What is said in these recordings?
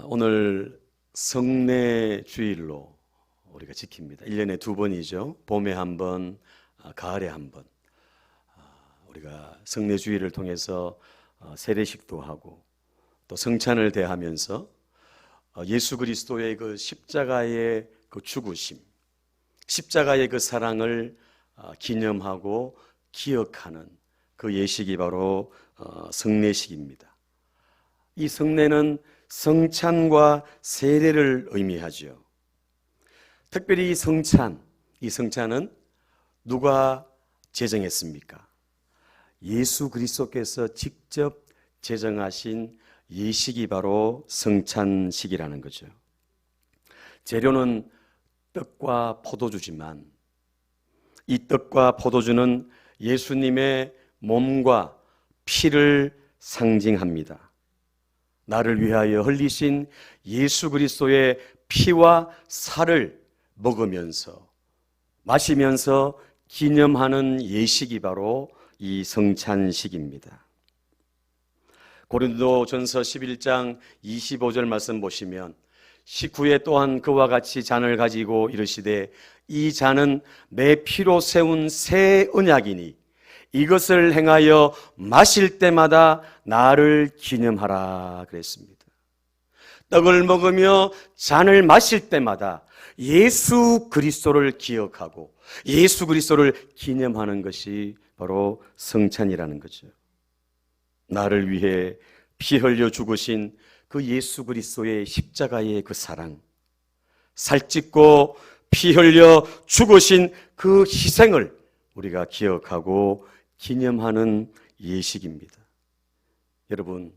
오늘 성례 주일로 우리가 지킵니다. 1년에 두 번이죠. 봄에 한 번, 가을에 한 번. 우리가 성례 주일을 통해서 세례식도 하고 또 성찬을 대하면서 예수 그리스도의 그 십자가의 그 죽으심, 십자가의 그 사랑을 기념하고 기억하는 그 예식이 바로 성례식입니다. 이 성례는 성찬과 세례를 의미하죠. 특별히 이 성찬은 누가 제정했습니까? 예수 그리스도께서 직접 제정하신 예식이 바로 성찬식이라는 거죠. 재료는 떡과 포도주지만 이 떡과 포도주는 예수님의 몸과 피를 상징합니다. 나를 위하여 흘리신 예수 그리스도의 피와 살을 먹으면서 마시면서 기념하는 예식이 바로 이 성찬식입니다. 고린도전서 11장 25절 말씀 보시면 식후에 또한 그와 같이 잔을 가지고 이르시되 이 잔은 내 피로 세운 새 언약이니 이것을 행하여 마실 때마다 나를 기념하라 그랬습니다. 떡을 먹으며 잔을 마실 때마다 예수 그리스도를 기억하고 예수 그리스도를 기념하는 것이 바로 성찬이라는 거죠. 나를 위해 피 흘려 죽으신 그 예수 그리스도의 십자가의 그 사랑, 살찢고 피 흘려 죽으신 그 희생을 우리가 기억하고 기념하는 예식입니다. 여러분,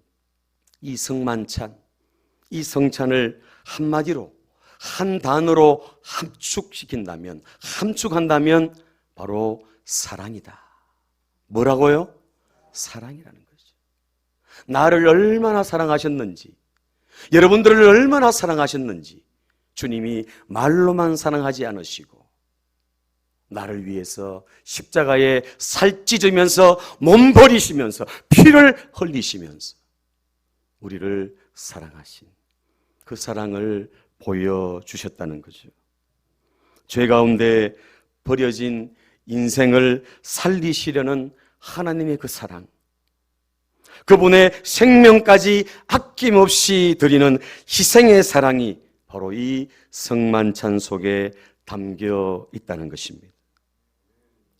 이 성만찬, 이 성찬을 한마디로 한 단어로 함축한다면 바로 사랑이다. 뭐라고요? 사랑이라는 거죠. 나를 얼마나 사랑하셨는지, 여러분들을 얼마나 사랑하셨는지 주님이 말로만 사랑하지 않으시고 나를 위해서 십자가에 살찢으면서 몸 버리시면서 피를 흘리시면서 우리를 사랑하신 그 사랑을 보여주셨다는 거죠. 죄 가운데 버려진 인생을 살리시려는 하나님의 그 사랑, 그분의 생명까지 아낌없이 드리는 희생의 사랑이 바로 이 성만찬 속에 담겨 있다는 것입니다.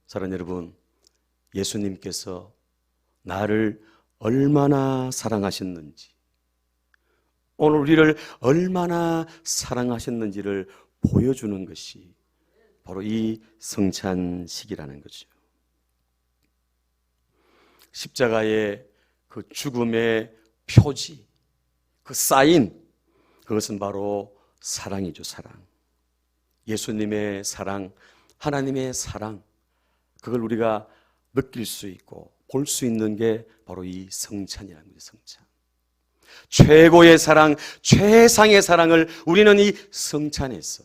사랑하는 여러분, 예수님께서 나를 얼마나 사랑하셨는지, 오늘 우리를 얼마나 사랑하셨는지를 보여주는 것이 바로 이 성찬식이라는 거죠. 십자가의 그 죽음의 표지, 그 사인, 그것은 바로 사랑이죠, 사랑. 예수님의 사랑, 하나님의 사랑, 그걸 우리가 느낄 수 있고 볼 수 있는 게 바로 이 성찬이라는 거죠, 성찬. 최고의 사랑, 최상의 사랑을 우리는 이 성찬에서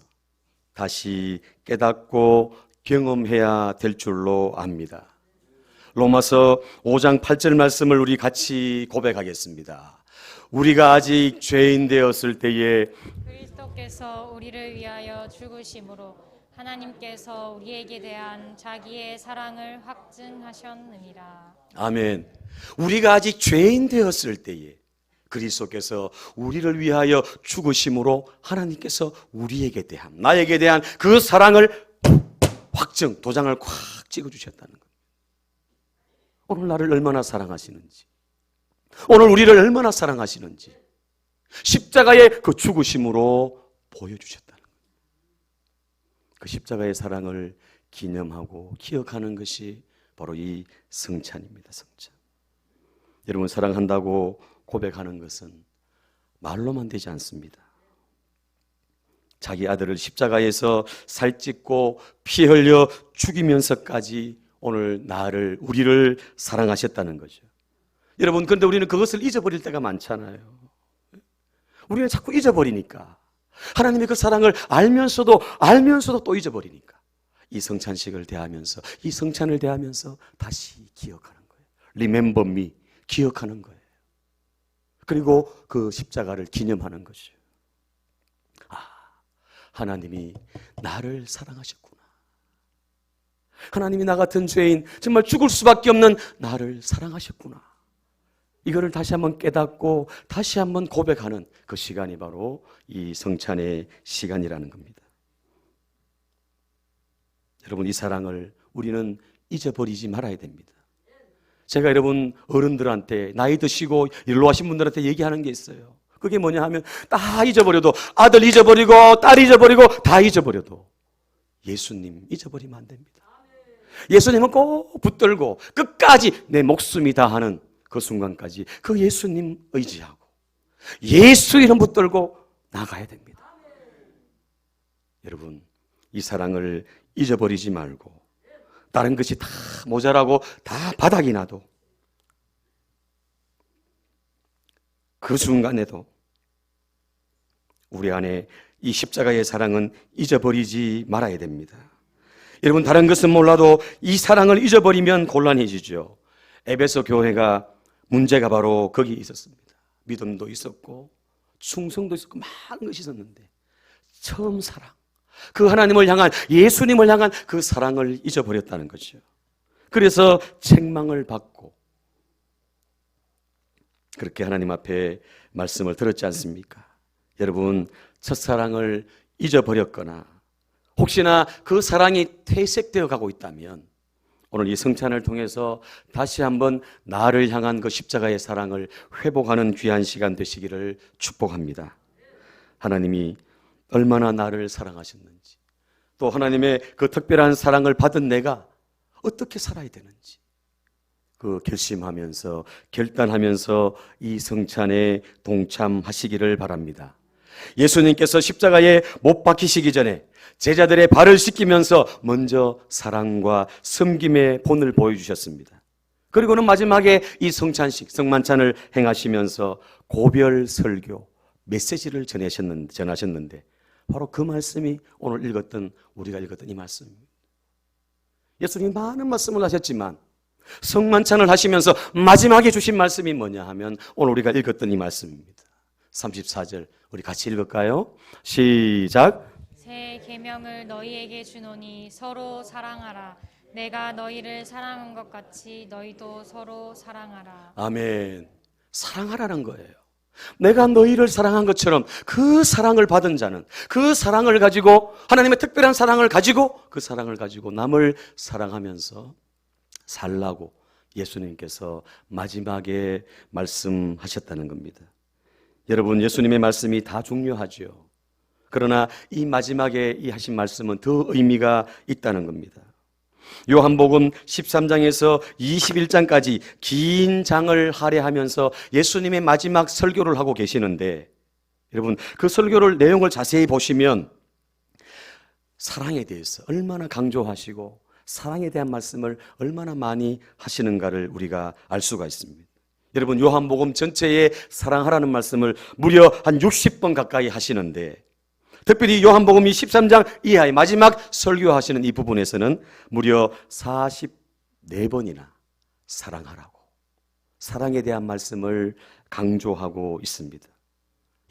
다시 깨닫고 경험해야 될 줄로 압니다. 로마서 5장 8절 말씀을 우리 같이 고백하겠습니다. 우리가 아직 죄인 되었을 때에 그리스도께서 우리를 위하여 죽으심으로 하나님께서 우리에게 대한 자기의 사랑을 확증하셨느니라. 아멘. 우리가 아직 죄인 되었을 때에 그리스도께서 우리를 위하여 죽으심으로 하나님께서 우리에게 대한, 나에게 대한 그 사랑을 확증, 도장을 콱 찍어주셨다는 거예요. 오늘 나를 얼마나 사랑하시는지, 오늘 우리를 얼마나 사랑하시는지 십자가의 그 죽으심으로 보여주셨다는 거예요. 그 십자가의 사랑을 기념하고 기억하는 것이 바로 이 성찬입니다. 성찬. 여러분, 사랑한다고 고백하는 것은 말로만 되지 않습니다. 자기 아들을 십자가에서 살찢고 피 흘려 죽이면서까지 오늘 우리를 사랑하셨다는 거죠. 여러분, 그런데 우리는 그것을 잊어버릴 때가 많잖아요. 우리는 자꾸 잊어버리니까, 하나님의 그 사랑을 알면서도 또 잊어버리니까 이 성찬식을 대하면서, 이 성찬을 대하면서 다시 기억하는 거예요. Remember me, 기억하는 거예요. 그리고 그 십자가를 기념하는 것이에요. 하나님이 나를 사랑하셨구나. 하나님이 나 같은 죄인, 정말 죽을 수밖에 없는 나를 사랑하셨구나. 이거를 다시 한번 깨닫고 다시 한번 고백하는 그 시간이 바로 이 성찬의 시간이라는 겁니다. 여러분, 이 사랑을 우리는 잊어버리지 말아야 됩니다. 제가 여러분 어른들한테, 나이 드시고 연로하신 분들한테 얘기하는 게 있어요. 그게 뭐냐 하면, 다 잊어버려도, 아들 잊어버리고 딸 잊어버리고 다 잊어버려도 예수님 잊어버리면 안 됩니다. 예수님은 꼭 붙들고 끝까지 내 목숨이 다하는 그 순간까지 그 예수님 의지하고 예수 이름 붙들고 나가야 됩니다. 여러분, 이 사랑을 잊어버리지 말고 다른 것이 다 모자라고 다 바닥이 나도 그 순간에도 우리 안에 이 십자가의 사랑은 잊어버리지 말아야 됩니다. 여러분, 다른 것은 몰라도 이 사랑을 잊어버리면 곤란해지죠. 에베소 교회가 문제가 바로 거기 있었습니다. 믿음도 있었고 충성도 있었고 많은 것이 있었는데 처음 사랑, 그 하나님을 향한, 예수님을 향한 그 사랑을 잊어버렸다는 거죠. 그래서 책망을 받고 그렇게 하나님 앞에 말씀을 들었지 않습니까? 여러분, 첫사랑을 잊어버렸거나 혹시나 그 사랑이 퇴색되어 가고 있다면 오늘 이 성찬을 통해서 다시 한번 나를 향한 그 십자가의 사랑을 회복하는 귀한 시간 되시기를 축복합니다. 하나님이 얼마나 나를 사랑하셨는지, 또 하나님의 그 특별한 사랑을 받은 내가 어떻게 살아야 되는지 그 결심하면서, 결단하면서 이 성찬에 동참하시기를 바랍니다. 예수님께서 십자가에 못 박히시기 전에 제자들의 발을 씻기면서 먼저 사랑과 섬김의 본을 보여주셨습니다. 그리고는 마지막에 이 성찬식, 성만찬을 행하시면서 고별 설교, 메시지를 전하셨는데 바로 그 말씀이 오늘 우리가 읽었던 이 말씀입니다. 예수님이 많은 말씀을 하셨지만 성만찬을 하시면서 마지막에 주신 말씀이 뭐냐 하면 오늘 우리가 읽었던 이 말씀입니다. 34절 우리 같이 읽을까요? 시작. 새 계명을 너희에게 주노니 서로 사랑하라. 내가 너희를 사랑한 것 같이 너희도 서로 사랑하라. 아멘. 사랑하라는 거예요. 내가 너희를 사랑한 것처럼 그 사랑을 받은 자는 그 사랑을 가지고, 하나님의 특별한 사랑을 가지고 그 사랑을 가지고 남을 사랑하면서 살라고 예수님께서 마지막에 말씀하셨다는 겁니다. 여러분, 예수님의 말씀이 다 중요하죠. 그러나 이 마지막에 이 하신 말씀은 더 의미가 있다는 겁니다. 요한복음 13장에서 21장까지 긴 장을 할애하면서 예수님의 마지막 설교를 하고 계시는데, 여러분 그 설교를 내용을 자세히 보시면 사랑에 대해서 얼마나 강조하시고 사랑에 대한 말씀을 얼마나 많이 하시는가를 우리가 알 수가 있습니다. 여러분, 요한복음 전체에 사랑하라는 말씀을 무려 한 60번 가까이 하시는데, 특별히 요한복음 13장 이하의 마지막 설교하시는 이 부분에서는 무려 44번이나 사랑하라고, 사랑에 대한 말씀을 강조하고 있습니다.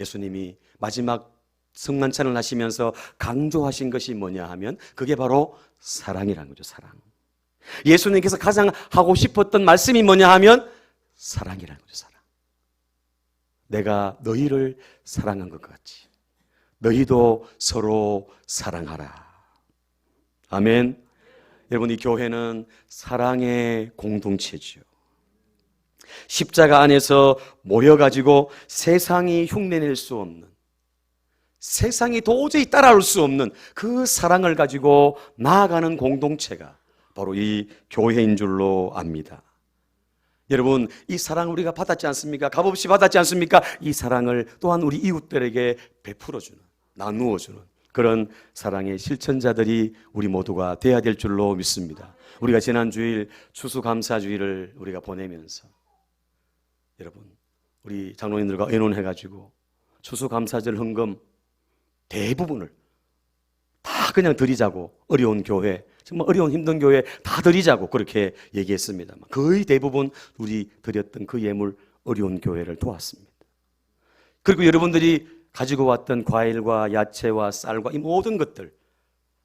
예수님이 마지막 성만찬을 하시면서 강조하신 것이 뭐냐 하면 그게 바로 사랑이라는 거죠. 사랑. 예수님께서 가장 하고 싶었던 말씀이 뭐냐 하면 사랑이라는 거죠. 사랑. 내가 너희를 사랑한 것 같이 너희도 서로 사랑하라. 아멘. 여러분, 이 교회는 사랑의 공동체죠. 십자가 안에서 모여가지고 세상이 흉내낼 수 없는, 세상이 도저히 따라올 수 없는 그 사랑을 가지고 나아가는 공동체가 바로 이 교회인 줄로 압니다. 여러분, 이 사랑을 우리가 받았지 않습니까? 값없이 받았지 않습니까? 이 사랑을 또한 우리 이웃들에게 베풀어주는, 나누어주는 그런 사랑의 실천자들이 우리 모두가 돼야 될 줄로 믿습니다. 우리가 지난 주일 추수감사주일을 우리가 보내면서 여러분, 우리 장로님들과 의논해가지고 추수감사절 헌금 대부분을 다 그냥 드리자고, 어려운 교회, 정말 어려운 힘든 교회 다 드리자고 그렇게 얘기했습니다. 거의 대부분 우리 드렸던 그 예물 어려운 교회를 도왔습니다. 그리고 여러분들이 가지고 왔던 과일과 야채와 쌀과 이 모든 것들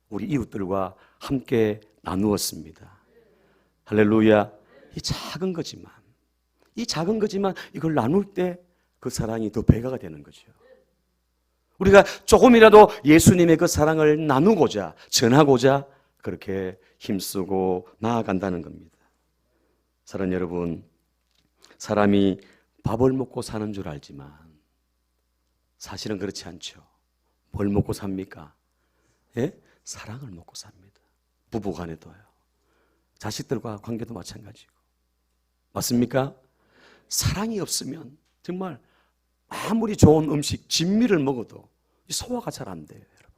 우리 이웃들과 함께 나누었습니다. 할렐루야. 이 작은 거지만 이걸 나눌 때 그 사랑이 더 배가가 되는 거죠. 우리가 조금이라도 예수님의 그 사랑을 나누고자, 전하고자 그렇게 힘쓰고 나아간다는 겁니다. 사랑하는 여러분, 사람이 밥을 먹고 사는 줄 알지만 사실은 그렇지 않죠. 뭘 먹고 삽니까? 예? 사랑을 먹고 삽니다. 부부간에도요. 자식들과 관계도 마찬가지고. 맞습니까? 사랑이 없으면 정말 아무리 좋은 음식, 진미를 먹어도 소화가 잘 안 돼요, 여러분.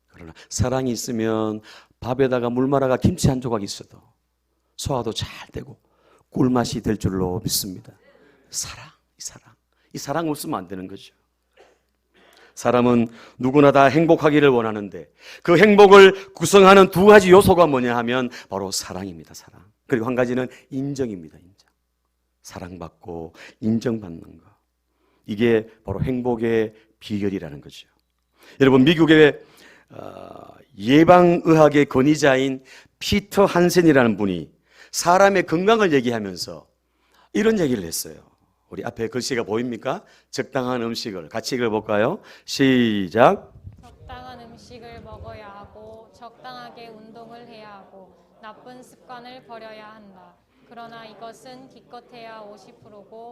그러나 사랑이 있으면 밥에다가 물 말아가 김치 한 조각 있어도 소화도 잘 되고 꿀맛이 될 줄로 믿습니다. 이 사랑 없으면 안 되는 거죠. 사람은 누구나 다 행복하기를 원하는데 그 행복을 구성하는 두 가지 요소가 뭐냐 하면 바로 사랑입니다. 사랑. 그리고 한 가지는 인정입니다. 인정. 사랑받고 인정받는 거. 이게 바로 행복의 비결이라는 거죠. 여러분, 미국의 예방의학의 권위자인 피터 한센이라는 분이 사람의 건강을 얘기하면서 이런 얘기를 했어요. 우리 앞에 글씨가 보입니까? 적당한 음식을 같이 읽어볼까요? 시작. 적당한 음식을 먹어야 하고 적당하게 운동을 해야 하고 나쁜 습관을 버려야 한다. 그러나 이것은 기껏해야 50%고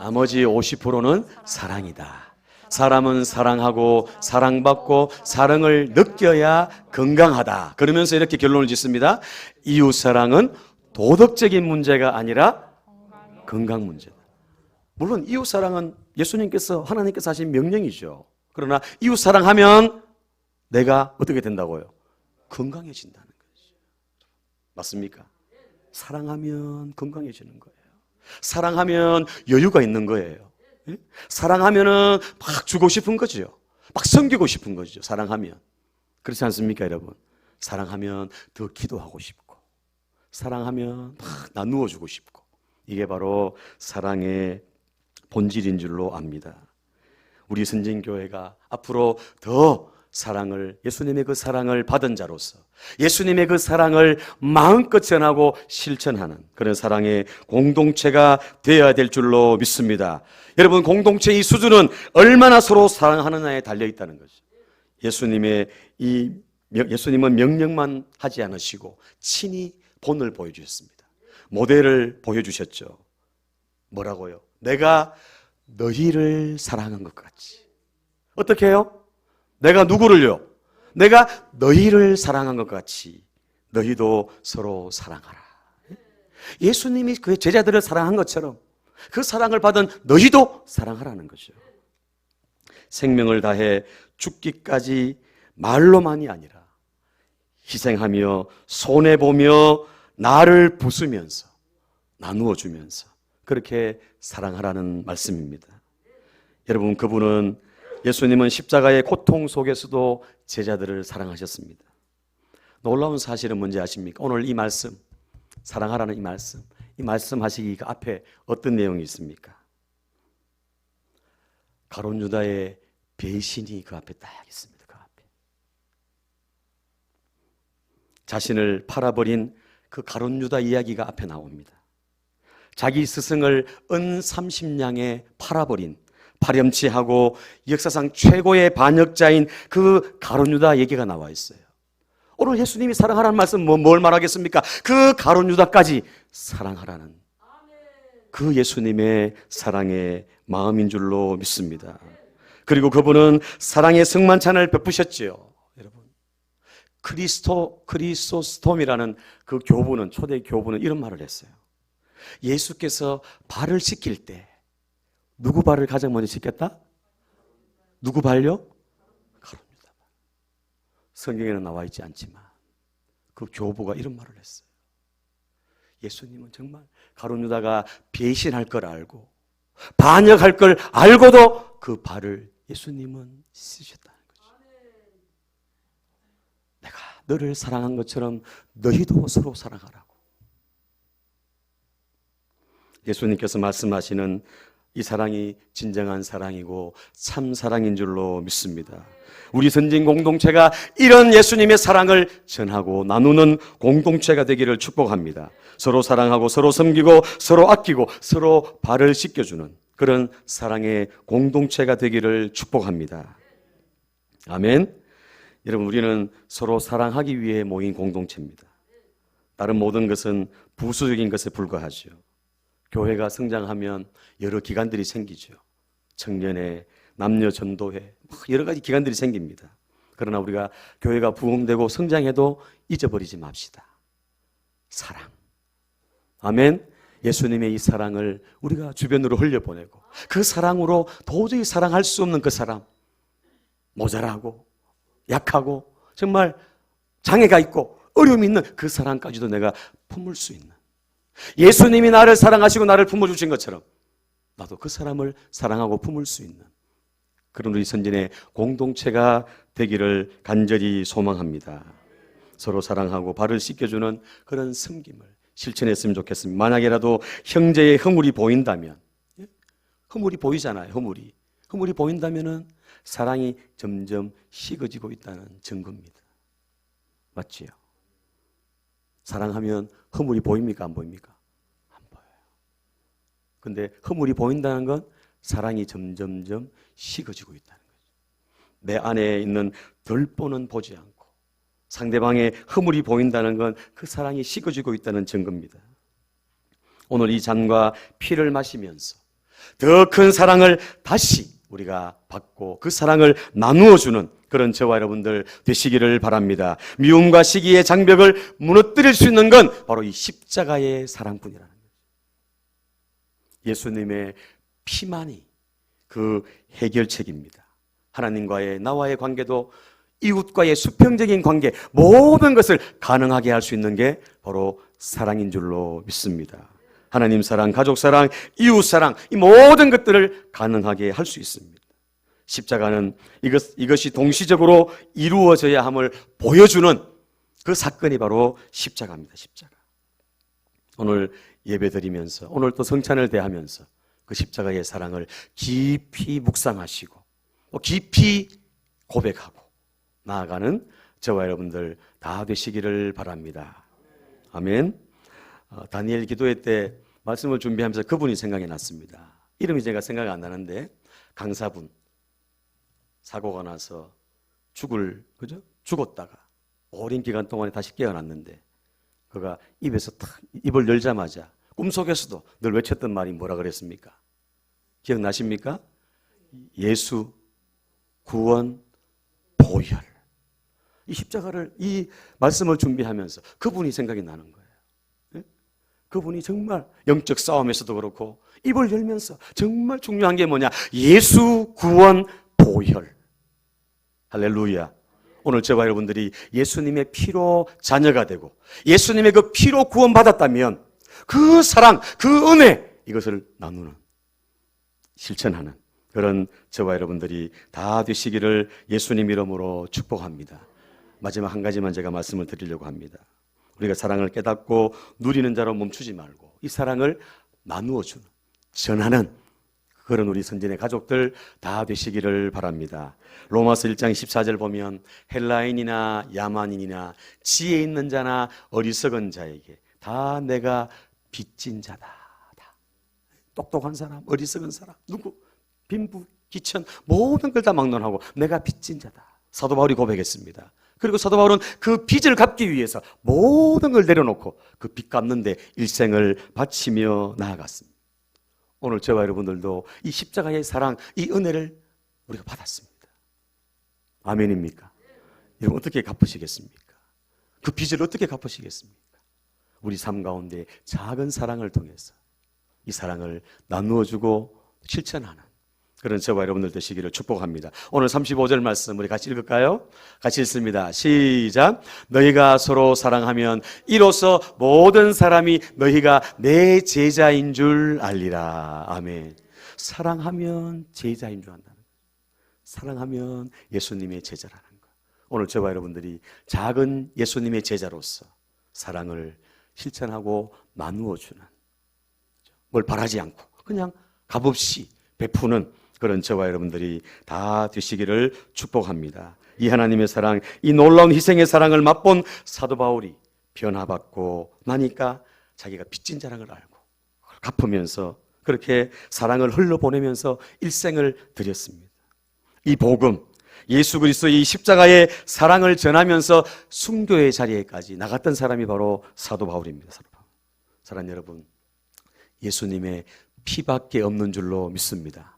나머지 50%는 사랑이다. 사람은 사랑하고 사랑받고 사랑을 느껴야 건강하다. 그러면서 이렇게 결론을 짓습니다. 이웃사랑은 도덕적인 문제가 아니라 건강 문제다. 물론 이웃사랑은 예수님께서 하나님께서 하신 명령이죠. 그러나 이웃사랑하면 내가 어떻게 된다고요? 건강해진다는 거죠. 맞습니까? 사랑하면 건강해지는 거예요. 사랑하면 여유가 있는 거예요. 사랑하면은 막 주고 싶은 거죠. 막 섬기고 싶은 거죠. 사랑하면. 그렇지 않습니까, 여러분? 사랑하면 더 기도하고 싶고, 사랑하면 막 나누어 주고 싶고, 이게 바로 사랑의 본질인 줄로 압니다. 우리 선진교회가 앞으로 더 사랑을, 예수님의 그 사랑을 받은 자로서 예수님의 그 사랑을 마음껏 전하고 실천하는 그런 사랑의 공동체가 되어야 될 줄로 믿습니다. 여러분, 공동체의 수준은 얼마나 서로 사랑하느냐에 달려 있다는 거죠. 예수님은 명령만 하지 않으시고 친히 본을 보여주셨습니다. 모델을 보여주셨죠. 뭐라고요? 내가 너희를 사랑한 것 같이. 어떻게 해요? 내가 누구를요? 내가 너희를 사랑한 것 같이 너희도 서로 사랑하라. 예수님이 그 제자들을 사랑한 것처럼 그 사랑을 받은 너희도 사랑하라는 거죠. 생명을 다해 죽기까지 말로만이 아니라 희생하며 손해보며 나를 부수면서 나누어 주면서 그렇게 사랑하라는 말씀입니다. 여러분, 예수님은 십자가의 고통 속에서도 제자들을 사랑하셨습니다. 놀라운 사실은 뭔지 아십니까? 오늘 이 말씀, 사랑하라는 이 말씀 하시기가 앞에 어떤 내용이 있습니까? 가룟 유다의 배신이 그 앞에 딱 있습니다. 그 앞에. 자신을 팔아버린 그 가룟 유다 이야기가 앞에 나옵니다. 자기 스승을 은 30냥에 팔아버린 파렴치하고 역사상 최고의 반역자인 그 가룟 유다 얘기가 나와 있어요. 오늘 예수님이 사랑하라는 말씀 뭘 말하겠습니까? 그 가룟 유다까지 사랑하라는 그 예수님의 사랑의 마음인 줄로 믿습니다. 그리고 그분은 사랑의 성만찬을 베푸셨지요. 여러분, 크리소스톰이라는 그 교부는, 초대 교부는 이런 말을 했어요. 예수께서 발을 씻길 때 누구 발을 가장 먼저 씻겼다? 누구 발요? 가룟 유다 발. 성경에는 나와 있지 않지만 그 교부가 이런 말을 했어요. 예수님은 정말 가룟 유다가 배신할 걸 알고 반역할 걸 알고도 그 발을 예수님은 씻으셨다는 거죠. 내가 너를 사랑한 것처럼 너희도 서로 사랑하라고. 예수님께서 말씀하시는 이 사랑이 진정한 사랑이고 참 사랑인 줄로 믿습니다. 우리 선진 공동체가 이런 예수님의 사랑을 전하고 나누는 공동체가 되기를 축복합니다. 서로 사랑하고 서로 섬기고 서로 아끼고 서로 발을 씻겨주는 그런 사랑의 공동체가 되기를 축복합니다. 아멘. 여러분, 우리는 서로 사랑하기 위해 모인 공동체입니다. 다른 모든 것은 부수적인 것에 불과하죠. 교회가 성장하면 여러 기관들이 생기죠. 청년회, 남녀 전도회, 여러 가지 기관들이 생깁니다. 그러나 우리가 교회가 부흥되고 성장해도 잊어버리지 맙시다. 사랑. 아멘. 예수님의 이 사랑을 우리가 주변으로 흘려보내고 그 사랑으로 도저히 사랑할 수 없는 그 사람, 모자라고 약하고 정말 장애가 있고 어려움이 있는 그 사랑까지도 내가 품을 수 있는, 예수님이 나를 사랑하시고 나를 품어주신 것처럼 나도 그 사람을 사랑하고 품을 수 있는 그런 우리 선진의 공동체가 되기를 간절히 소망합니다. 서로 사랑하고 발을 씻겨주는 그런 섬김을 실천했으면 좋겠습니다. 만약에라도 형제의 허물이 보인다면, 허물이 보이잖아요. 허물이 보인다면은 사랑이 점점 식어지고 있다는 증거입니다. 맞지요? 사랑하면 허물이 보입니까? 안 보입니까? 안 보여요. 근데 허물이 보인다는 건 사랑이 점점점 식어지고 있다는 거죠. 내 안에 있는 덜보는 보지 않고 상대방의 허물이 보인다는 건 그 사랑이 식어지고 있다는 증거입니다. 오늘 이 잔과 피를 마시면서 더 큰 사랑을 다시 우리가 받고 그 사랑을 나누어 주는 그런 저와 여러분들 되시기를 바랍니다. 미움과 시기의 장벽을 무너뜨릴 수 있는 건 바로 이 십자가의 사랑뿐이라는 거죠. 예수님의 피만이 그 해결책입니다. 하나님과의 나와의 관계도 이웃과의 수평적인 관계, 모든 것을 가능하게 할 수 있는 게 바로 사랑인 줄로 믿습니다. 하나님 사랑, 가족 사랑, 이웃 사랑, 이 모든 것들을 가능하게 할 수 있습니다. 십자가는 이것이 동시적으로 이루어져야 함을 보여주는 그 사건이 바로 십자가입니다. 십자가. 오늘 예배드리면서, 오늘 또 성찬을 대하면서 그 십자가의 사랑을 깊이 묵상하시고 깊이 고백하고 나아가는 저와 여러분들 다 되시기를 바랍니다. 아멘. 다니엘 기도회 때 말씀을 준비하면서 그분이 생각이 났습니다. 이름이 제가 생각이 안 나는데, 강사분 사고가 나서 죽었다가 오랜 기간 동안에 다시 깨어났는데, 그가 입에서 탁 입을 열자마자 꿈속에서도 늘 외쳤던 말이 뭐라 그랬습니까? 기억나십니까? 예수, 구원, 보혈. 이 십자가를, 이 말씀을 준비하면서 그분이 생각이 나는 거예요. 그분이 정말 영적 싸움에서도 그렇고 입을 열면서 정말 중요한 게 뭐냐? 예수, 구원, 보혈. 할렐루야. 오늘 저와 여러분들이 예수님의 피로 자녀가 되고 예수님의 그 피로 구원받았다면 그 사랑, 그 은혜, 이것을 나누는, 실천하는 그런 저와 여러분들이 다 되시기를 예수님 이름으로 축복합니다. 마지막 한 가지만 제가 말씀을 드리려고 합니다. 우리가 사랑을 깨닫고 누리는 자로 멈추지 말고 이 사랑을 나누어주는, 전하는 그런 우리 선진의 가족들 다 되시기를 바랍니다. 로마서 1장 14절 보면 헬라인이나 야만인이나 지혜 있는 자나 어리석은 자에게 다 내가 빚진 자다. 다. 똑똑한 사람, 어리석은 사람, 누구, 빈부, 기천 모든 걸 다 막론하고 내가 빚진 자다. 사도 바울이 고백했습니다. 그리고 사도 바울은 그 빚을 갚기 위해서 모든 걸 내려놓고 그 빚 갚는 데 일생을 바치며 나아갔습니다. 오늘 저와 여러분들도 이 십자가의 사랑, 이 은혜를 우리가 받았습니다. 아멘입니까? 여러분 어떻게 갚으시겠습니까? 그 빚을 어떻게 갚으시겠습니까? 우리 삶 가운데 작은 사랑을 통해서 이 사랑을 나누어주고 실천하는 그런 저와 여러분들 되시기를 축복합니다. 오늘 35절 말씀 우리 같이 읽을까요? 같이 읽습니다. 시작. 너희가 서로 사랑하면 이로써 모든 사람이 너희가 내 제자인 줄 알리라. 아멘. 사랑하면 제자인 줄 안다는 거예요. 사랑하면 예수님의 제자라는 거예요. 오늘 저와 여러분들이 작은 예수님의 제자로서 사랑을 실천하고 나누어주는, 뭘 바라지 않고 그냥 값없이 베푸는 그런 저와 여러분들이 다 되시기를 축복합니다. 이 하나님의 사랑, 이 놀라운 희생의 사랑을 맛본 사도 바울이 변화받고 나니까 자기가 빚진 자랑을 알고 그걸 갚으면서 그렇게 사랑을 흘러보내면서 일생을 드렸습니다. 이 복음, 예수 그리스도의 이 십자가의 사랑을 전하면서 순교의 자리에까지 나갔던 사람이 바로 사도 바울입니다. 사도 바울. 사랑하는 여러분, 예수님의 피밖에 없는 줄로 믿습니다.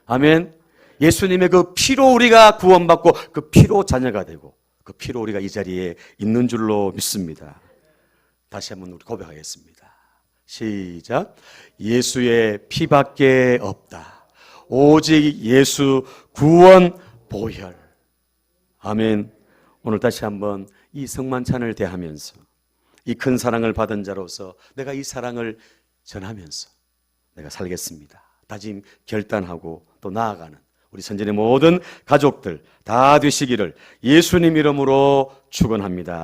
아멘. 예수님의 그 피로 우리가 구원받고 그 피로 자녀가 되고 그 피로 우리가 이 자리에 있는 줄로 믿습니다. 다시 한번 우리 고백하겠습니다. 시작. 예수의 피밖에 없다. 오직 예수 구원 보혈. 아멘. 오늘 다시 한번 이 성만찬을 대하면서 이 큰 사랑을 받은 자로서 내가 이 사랑을 전하면서 내가 살겠습니다. 다짐 결단하고 또 나아가는 우리 선전의 모든 가족들 다 되시기를 예수님 이름으로 축원합니다.